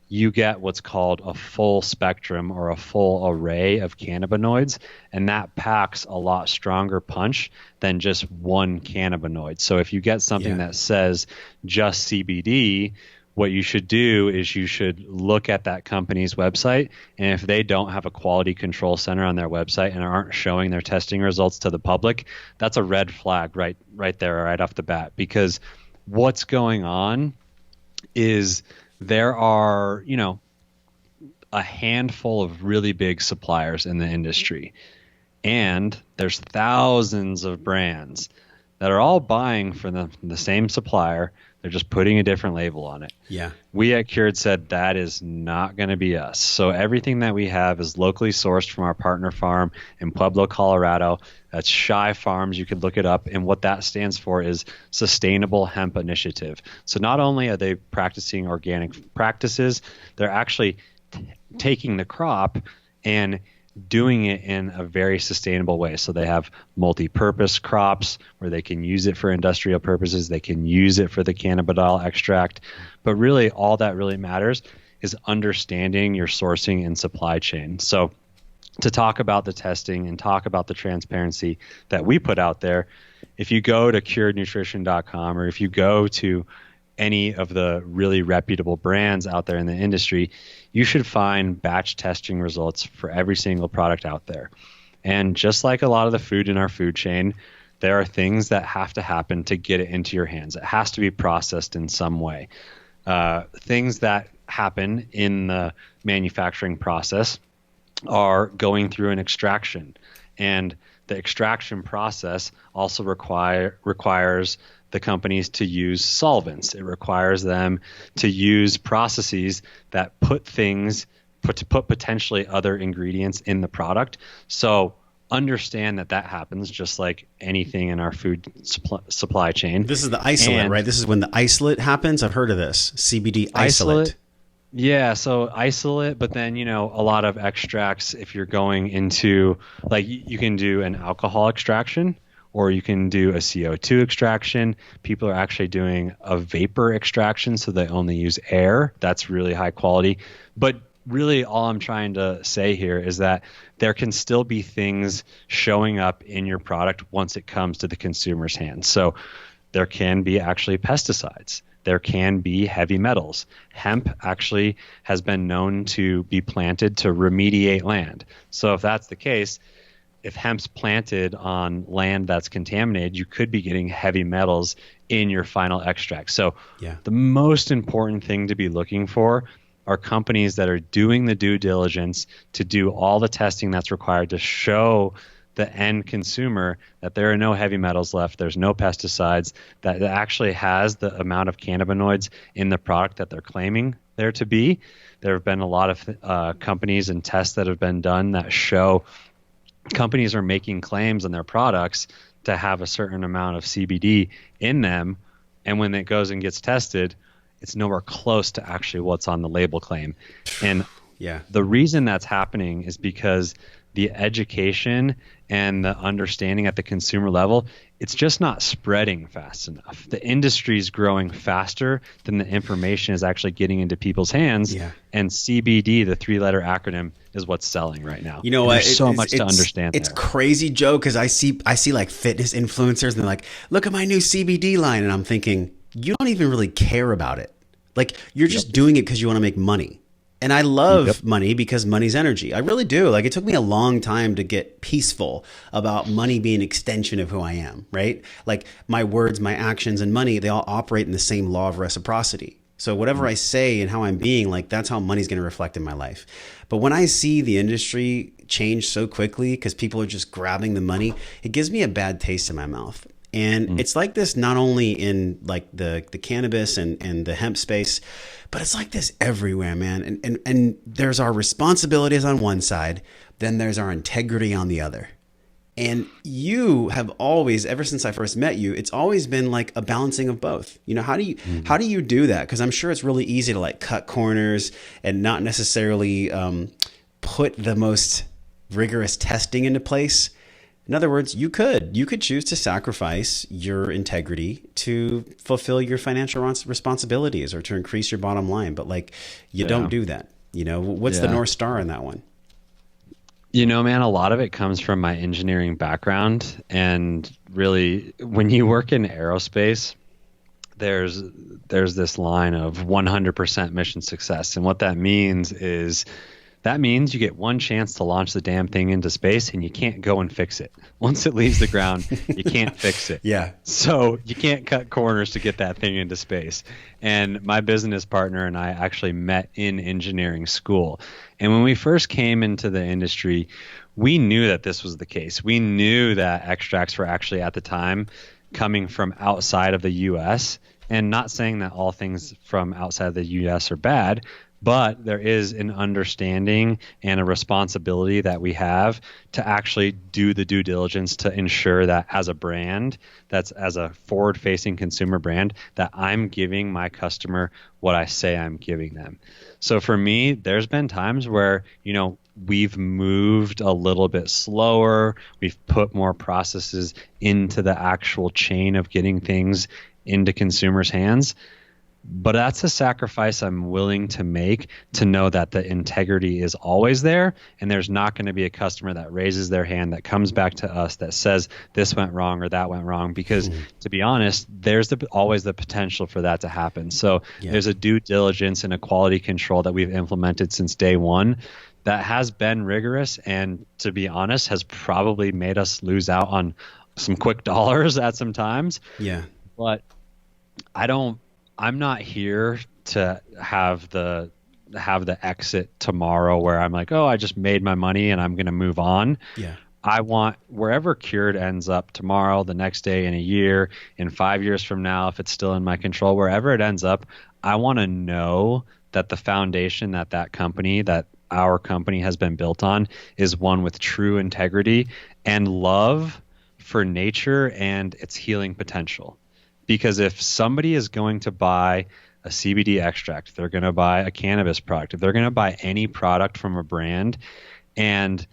Speaker 2: you get what's called a full spectrum or a full array of cannabinoids, and that packs a lot stronger punch than just one cannabinoid. So if you get something that says just CBD, what you should do is you should look at that company's website, and if they don't have a quality control center on their website and aren't showing their testing results to the public, that's a red flag right there, right off the bat. Because what's going on is there are, a handful of really big suppliers in the industry, and there's thousands of brands that are all buying from the same supplier. They're just putting a different label on it.
Speaker 1: Yeah.
Speaker 2: We at Cured said that is not going to be us. So everything that we have is locally sourced from our partner farm in Pueblo, Colorado. That's Sheehey Farms. You could look it up. And what that stands for is Sustainable Hemp Initiative. So not only are they practicing organic practices, they're actually taking the crop and doing it in a very sustainable way. So they have multi-purpose crops where they can use it for industrial purposes. They can use it for the cannabidiol extract. But really, all that really matters is understanding your sourcing and supply chain. So to talk about the testing and talk about the transparency that we put out there, if you go to curednutrition.com or if you go to any of the really reputable brands out there in the industry, you should find batch testing results for every single product out there. And just like a lot of the food in our food chain, there are things that have to happen to get it into your hands. It has to be processed in some way. Things that happen in the manufacturing process are going through an extraction. And the extraction process also requires the companies to use solvents. It requires them to use processes that put potentially other ingredients in the product. So understand that happens just like anything in our food supply chain.
Speaker 1: This is the isolate, right? This is when the isolate happens. I've heard of this. CBD isolate.
Speaker 2: Yeah, so isolate, but then, a lot of extracts, if you're going into, like, you can do an alcohol extraction, or you can do a CO2 extraction. People are actually doing a vapor extraction, so they only use air. That's really high quality. But really all I'm trying to say here is that there can still be things showing up in your product once it comes to the consumer's hands. So there can be actually pesticides. There can be heavy metals. Hemp actually has been known to be planted to remediate land. So if that's the case, if hemp's planted on land that's contaminated, you could be getting heavy metals in your final extract. So the most important thing to be looking for are companies that are doing the due diligence to do all the testing that's required to show the end consumer that there are no heavy metals left, there's no pesticides, that it actually has the amount of cannabinoids in the product that they're claiming there to be. There have been a lot of companies and tests that have been done that show companies are making claims on their products to have a certain amount of CBD in them. And when it goes and gets tested, it's nowhere close to actually what's on the label claim. And
Speaker 1: Yeah.
Speaker 2: the reason that's happening is because the education and the understanding at the consumer level, it's just not spreading fast enough. The industry is growing faster than the information is actually getting into people's hands.
Speaker 1: Yeah.
Speaker 2: And CBD, the 3-letter acronym, is what's selling right now.
Speaker 1: You know
Speaker 2: And
Speaker 1: what?
Speaker 2: There's so much to understand
Speaker 1: It's
Speaker 2: there.
Speaker 1: crazy, Joe, because I see like fitness influencers and they're like, look at my new CBD line. And I'm thinking, you don't even really care about it. Like, you're just doing it because you want to make money. And I love money because money's energy. I really do. Like, it took me a long time to get peaceful about money being an extension of who I am, right? Like, my words, my actions, and money, they all operate in the same law of reciprocity. So whatever I say and how I'm being, like, that's how money's going to reflect in my life. But when I see the industry change so quickly because people are just grabbing the money, it gives me a bad taste in my mouth. And it's like this not only in like the cannabis and the hemp space, but it's like this everywhere, man. And there's our responsibilities on one side, then there's our integrity on the other. And you have always, ever since I first met you, it's always been like a balancing of both. You know, how do you do that? Because I'm sure it's really easy to like cut corners and not necessarily put the most rigorous testing into place. In other words, you could choose to sacrifice your integrity to fulfill your financial responsibilities or to increase your bottom line. But like, you don't do that. You know, what's the North Star in that one?
Speaker 2: You know, man, a lot of it comes from my engineering background. And really, when you work in aerospace, there's this line of 100% mission success. And what that means is, that means you get one chance to launch the damn thing into space and you can't go and fix it. Once it leaves the ground, you can't fix it.
Speaker 1: Yeah.
Speaker 2: So you can't cut corners to get that thing into space. And my business partner and I actually met in engineering school. And when we first came into the industry, we knew that this was the case. We knew that extracts were actually at the time coming from outside of the US. And not saying that all things from outside the US are bad, but there is an understanding and a responsibility that we have to actually do the due diligence to ensure that as a brand, that's as a forward-facing consumer brand, that I'm giving my customer what I say I'm giving them. So for me, there's been times where, you know, we've moved a little bit slower. We've put more processes into the actual chain of getting things into consumers' hands. But that's a sacrifice I'm willing to make to know that the integrity is always there, and there's not going to be a customer that raises their hand that comes back to us that says this went wrong or that went wrong, because to be honest, there's always the potential for that to happen. So there's a due diligence and a quality control that we've implemented since day one that has been rigorous, and to be honest, has probably made us lose out on some quick dollars at some times.
Speaker 1: Yeah.
Speaker 2: But I'm not here to have the exit tomorrow where I'm like, oh, I just made my money and I'm going to move on.
Speaker 1: Yeah.
Speaker 2: I want wherever Cured ends up tomorrow, the next day, in a year, in 5 years from now, if it's still in my control, wherever it ends up, I want to know that the foundation that company, that our company has been built on, is one with true integrity and love for nature and its healing potential. Because if somebody is going to buy a CBD extract, if they're going to buy a cannabis product, if they're going to buy any product from a brand, and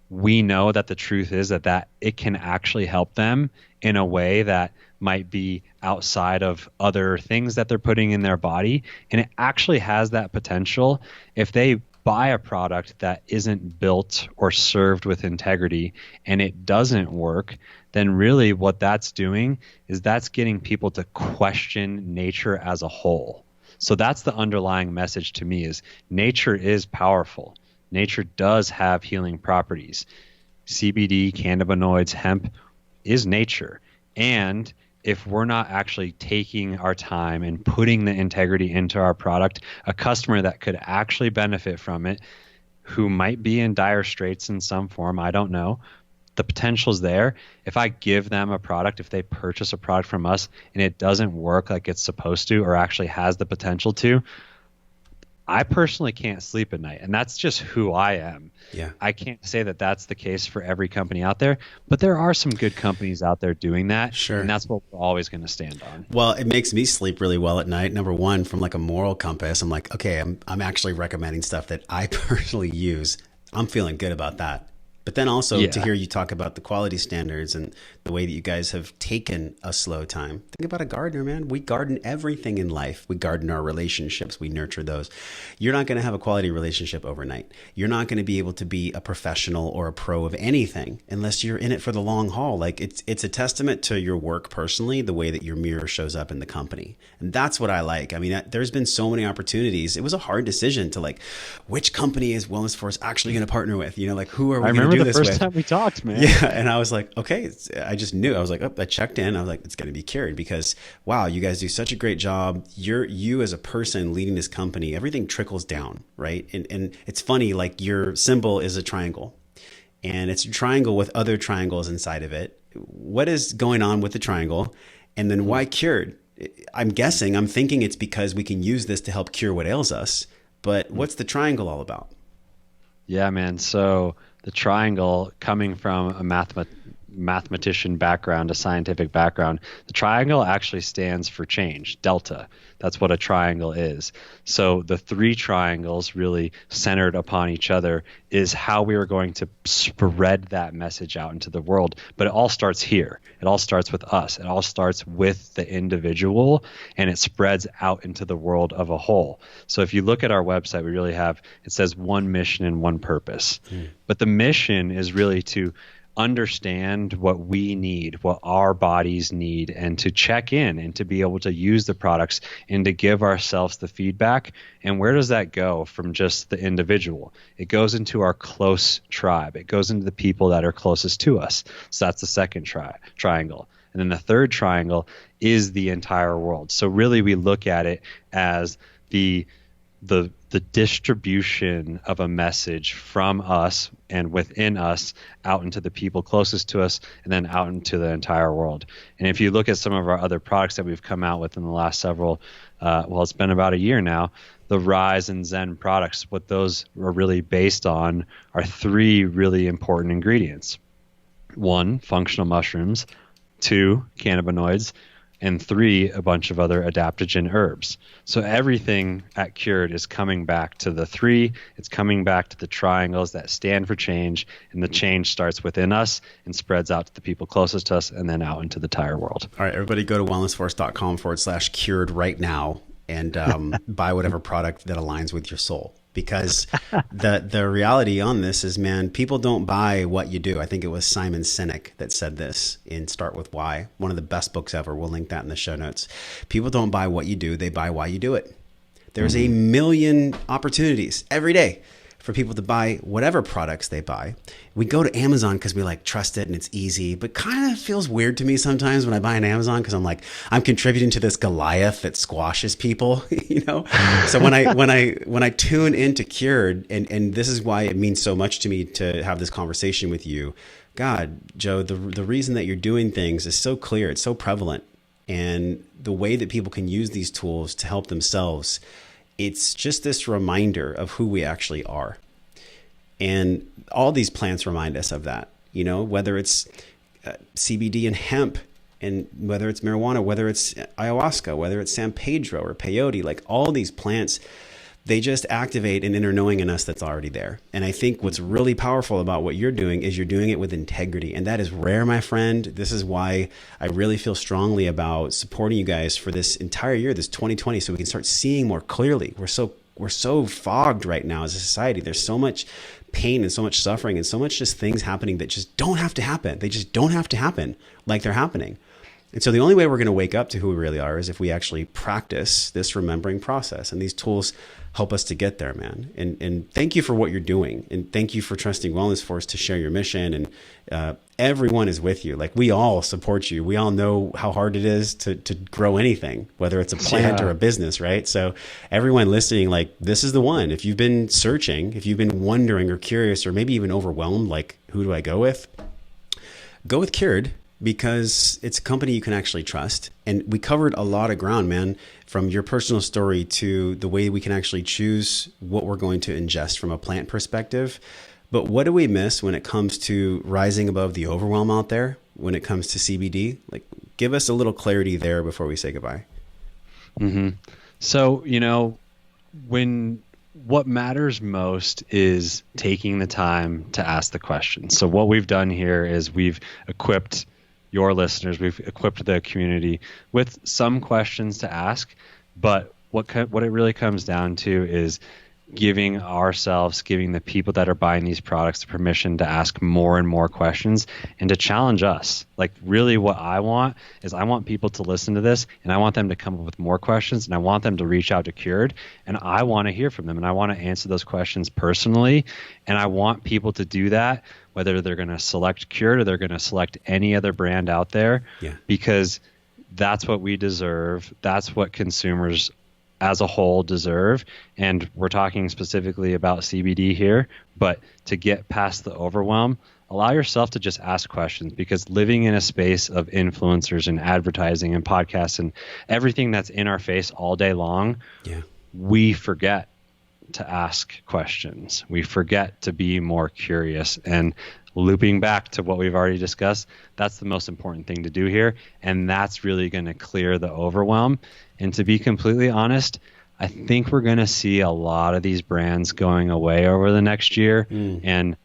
Speaker 2: we know that the truth is that it can actually help them in a way that might be outside of other things that they're putting in their body, and it actually has that potential, if they buy a product that isn't built or served with integrity and it doesn't work, then really what that's doing is that's getting people to question nature as a whole. So that's the underlying message to me, is nature is powerful. Nature does have healing properties. CBD, cannabinoids, hemp is nature. And if we're not actually taking our time and putting the integrity into our product, a customer that could actually benefit from it, who might be in dire straits in some form, I don't know, the potential's there. If I give them a product, if they purchase a product from us and it doesn't work like it's supposed to, or actually has the potential to, I personally can't sleep at night, and that's just who I am.
Speaker 1: Yeah.
Speaker 2: I can't say that that's the case for every company out there, but there are some good companies out there doing that.
Speaker 1: Sure.
Speaker 2: And that's what we're always going to stand on.
Speaker 1: Well, it makes me sleep really well at night. Number one, from like a moral compass, I'm like, okay, I'm actually recommending stuff that I personally use. I'm feeling good about that. But then also to hear you talk about the quality standards and the way that you guys have taken a slow time. Think about a gardener, man. We garden everything in life. We garden our relationships. We nurture those. You're not going to have a quality relationship overnight. You're not going to be able to be a professional or a pro of anything unless you're in it for the long haul. Like it's a testament to your work personally, the way that your mirror shows up in the company. And that's what I like. I mean, there's been so many opportunities. It was a hard decision to like, which company is Wellness Force actually going to partner with? You know, like who are we going to do this with?
Speaker 2: The first time we talked, man.
Speaker 1: Yeah. And I was like, okay, I just knew. I was like, oh, I checked in. I was like, it's going to be Cured because, wow, you guys do such a great job. You as a person leading this company, everything trickles down, right? And it's funny, like your symbol is a triangle and it's a triangle with other triangles inside of it. What is going on with the triangle? And then why Cured? I'm thinking it's because we can use this to help cure what ails us. But what's the triangle all about?
Speaker 2: Yeah, man. So the triangle, coming from a mathematician background, a scientific background, the triangle actually stands for change, delta. That's what a triangle is. So the three triangles really centered upon each other is how we are going to spread that message out into the world. But it all starts here. It all starts with us. It all starts with the individual, and it spreads out into the world of a whole. So if you look at our website, we really have, it says one mission and one purpose. But the mission is really to understand what we need, what our bodies need, and to check in and to be able to use the products and to give ourselves the feedback. And where does that go from just the individual? It goes into our close tribe. It goes into the people that are closest to us. So that's the second triangle. And then the third triangle is the entire world. So really we look at it as the distribution of a message from us and within us out into the people closest to us and then out into the entire world. And if you look at some of our other products that we've come out with in the last several, it's been about a year now, the Rise and Zen products, what those are really based on are three really important ingredients. 1, functional mushrooms. 2, cannabinoids. And 3, a bunch of other adaptogen herbs. So everything at Cured is coming back to the 3. It's coming back to the triangles that stand for change, and the change starts within us and spreads out to the people closest to us and then out into the entire world.
Speaker 1: All right, everybody go to wellnessforce.com/cured right now and buy whatever product that aligns with your soul. Because the reality on this is, man, people don't buy what you do. I think it was Simon Sinek that said this in Start With Why, one of the best books ever. We'll link that in the show notes. People don't buy what you do. They buy why you do it. There's a million opportunities every day for people to buy whatever products they buy. We go to Amazon because we like trust it and it's easy, but kind of feels weird to me sometimes when I buy on Amazon because I'm like, I'm contributing to this Goliath that squashes people, you know? So when I tune into Cured, and this is why it means so much to me to have this conversation with you, God, Joe, the reason that you're doing things is so clear, it's so prevalent, and the way that people can use these tools to help themselves, it's just this reminder of who we actually are. And all these plants remind us of that, you know, whether it's CBD and hemp, and whether it's marijuana, whether it's ayahuasca, whether it's San Pedro or peyote, like all these plants, they just activate an inner knowing in us that's already there. And I think what's really powerful about what you're doing is you're doing it with integrity. And that is rare, my friend. This is why I really feel strongly about supporting you guys for this entire year, this 2020, so we can start seeing more clearly. We're so fogged right now as a society. There's so much pain and so much suffering and so much just things happening that just don't have to happen. They just don't have to happen like they're happening. And so the only way we're going to wake up to who we really are is if we actually practice this remembering process. And these tools help us to get there, man. And thank you for what you're doing. And thank you for trusting Wellness Force to share your mission. And everyone is with you. Like, we all support you. We all know how hard it is to grow anything, whether it's a plant or a business, right? So everyone listening, like, this is the one. If you've been searching, if you've been wondering or curious or maybe even overwhelmed, like, who do I go with? Go with Cured. because it's a company you can actually trust. And we covered a lot of ground, man, from your personal story to the way we can actually choose what we're going to ingest from a plant perspective. But what do we miss when it comes to rising above the overwhelm out there when it comes to CBD? Like, give us a little clarity there before we say goodbye.
Speaker 2: Mm-hmm. So, what matters most is taking the time to ask the questions. So what we've done here is we've equipped your listeners, we've equipped the community with some questions to ask, but what it really comes down to is giving the people that are buying these products the permission to ask more and more questions and to challenge us. Like, really what I want is I want people to listen to this, and I want them to come up with more questions, and I want them to reach out to Cured, and I want to hear from them, and I want to answer those questions personally. And I want people to do that, whether they're going to select Cured or they're going to select any other brand out there, because that's what we deserve. That's what consumers as a whole deserve. And we're talking specifically about CBD here, but to get past the overwhelm, allow yourself to just ask questions, because living in a space of influencers and advertising and podcasts and everything that's in our face all day long, we forget to ask questions. We forget to be more curious. And looping back to what we've already discussed, that's the most important thing to do here. And that's really going to clear the overwhelm. And to be completely honest, I think we're going to see a lot of these brands going away over the next year. And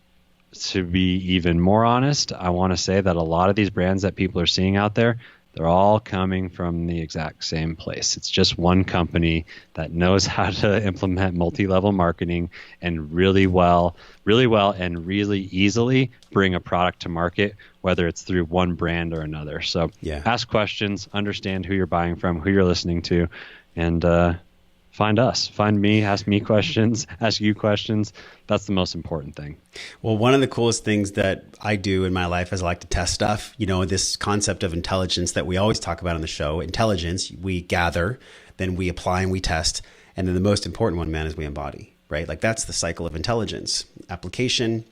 Speaker 2: to be even more honest, I want to say that a lot of these brands that people are seeing out there, they're all coming from the exact same place. It's just one company that knows how to implement multi-level marketing and really well and really easily bring a product to market, whether it's through one brand or another. So ask questions, understand who you're buying from, who you're listening to, and find us, find me, ask me questions, ask you questions. That's the most important thing.
Speaker 1: Well, one of the coolest things that I do in my life is I like to test stuff. This concept of intelligence that we always talk about on the show. Intelligence, we gather, then we apply and we test. And then the most important one, man, is we embody, right? Like, that's the cycle of intelligence: application,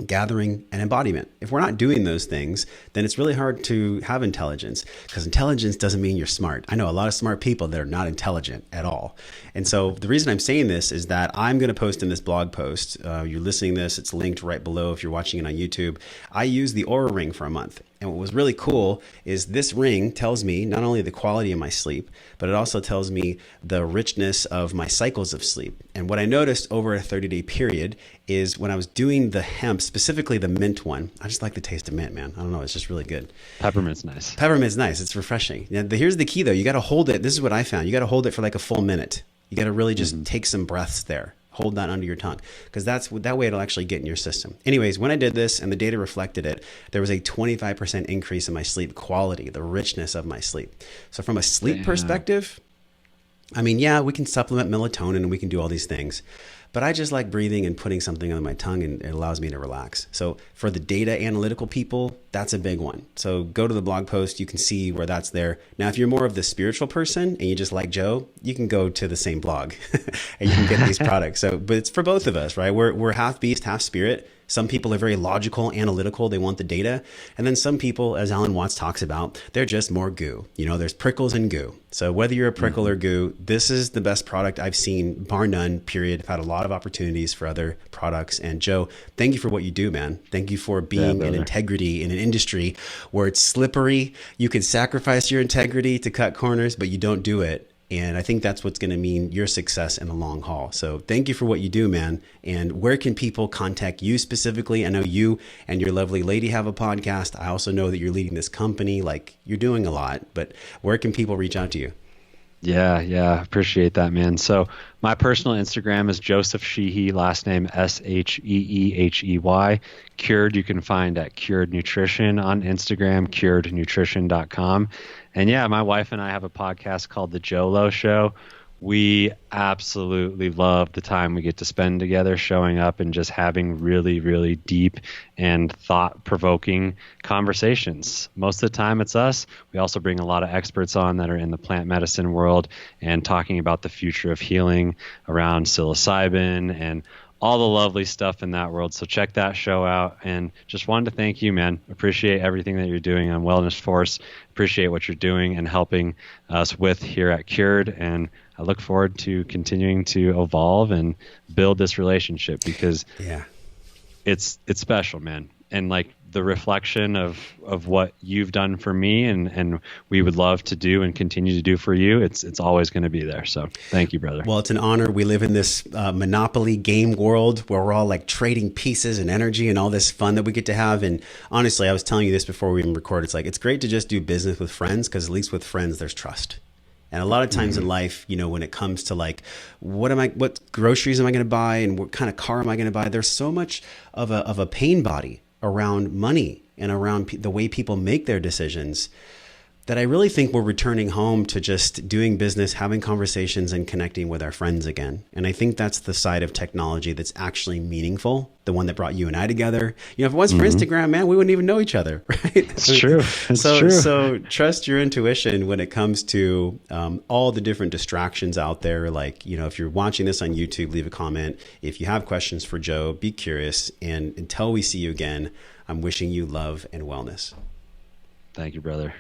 Speaker 1: gathering, and embodiment. If we're not doing those things, then it's really hard to have intelligence, because intelligence doesn't mean you're smart. I know a lot of smart people that are not intelligent at all. And so the reason I'm saying this is that I'm going to post in this blog post, you're listening to this, it's linked right below if you're watching it on YouTube. I used the Aura Ring for a month. And what was really cool is this ring tells me not only the quality of my sleep, but it also tells me the richness of my cycles of sleep. And what I noticed over a 30-day period is when I was doing the hemp, specifically the mint one, I just like the taste of mint, man. I don't know. It's just really good.
Speaker 2: Peppermint's nice.
Speaker 1: Peppermint's nice. It's refreshing. Now, here's the key, though. You got to hold it. This is what I found. You got to hold it for like a full minute. You got to really just take some breaths there. Hold that under your tongue, because that way it'll actually get in your system. Anyways, when I did this and the data reflected it, there was a 25% increase in my sleep quality, the richness of my sleep. So from a sleep perspective, I mean, we can supplement melatonin and we can do all these things, but I just like breathing and putting something on my tongue, and it allows me to relax. So for the data analytical people, that's a big one. So go to the blog post. You can see where that's there. Now, if you're more of the spiritual person and you just like Joe, you can go to the same blog and you can get these products. So, but it's for both of us, right? We're half beast, half spirit. Some people are very logical, analytical. They want the data. And then some people, as Alan Watts talks about, they're just more goo. There's prickles and goo. So whether you're a prickle or goo, this is the best product I've seen, bar none, period. I've had a lot of opportunities for other products. And Joe, thank you for what you do, man. Thank you for being in integrity in an industry where it's slippery. You can sacrifice your integrity to cut corners, but you don't do it. And I think that's what's going to mean your success in the long haul. So thank you for what you do, man. And where can people contact you specifically? I know you and your lovely lady have a podcast. I also know that you're leading this company. Like, you're doing a lot, but where can people reach out to you?
Speaker 2: Yeah. Appreciate that, man. So my personal Instagram is Joseph Sheehey, last name Sheehey. Cured, you can find at Cured Nutrition on Instagram, curednutrition.com. And my wife and I have a podcast called The Jolo Show. We absolutely love the time we get to spend together, showing up and just having really, really deep and thought-provoking conversations. Most of the time it's us. We also bring a lot of experts on that are in the plant medicine world and talking about the future of healing around psilocybin and all the lovely stuff in that world. So check that show out. And just wanted to thank you, man. Appreciate everything that you're doing on Wellness Force. Appreciate what you're doing and helping us with here at Cured. And I look forward to continuing to evolve and build this relationship, because it's special, man. And like the reflection of what you've done for me and we would love to do and continue to do for you, it's always going to be there. So thank you, brother.
Speaker 1: Well, it's an honor. We live in this monopoly game world where we're all like trading pieces and energy and all this fun that we get to have. And honestly, I was telling you this before we even recorded. It's like, it's great to just do business with friends, because at least with friends, there's trust. And a lot of times in life, you know, when it comes to like, what groceries am I going to buy and what kind of car am I going to buy? There's so much of a pain body around money and around the way people make their decisions, that I really think we're returning home to just doing business, having conversations, and connecting with our friends again. And I think that's the side of technology that's actually meaningful, the one that brought you and I together. You know, if it wasn't for Instagram, man, we wouldn't even know each other, right?
Speaker 2: It's true. It's true.
Speaker 1: So trust your intuition when it comes to all the different distractions out there. Like, you know, if you're watching this on YouTube, leave a comment. If you have questions for Joe, be curious. And until we see you again, I'm wishing you love and wellness.
Speaker 2: Thank you, brother.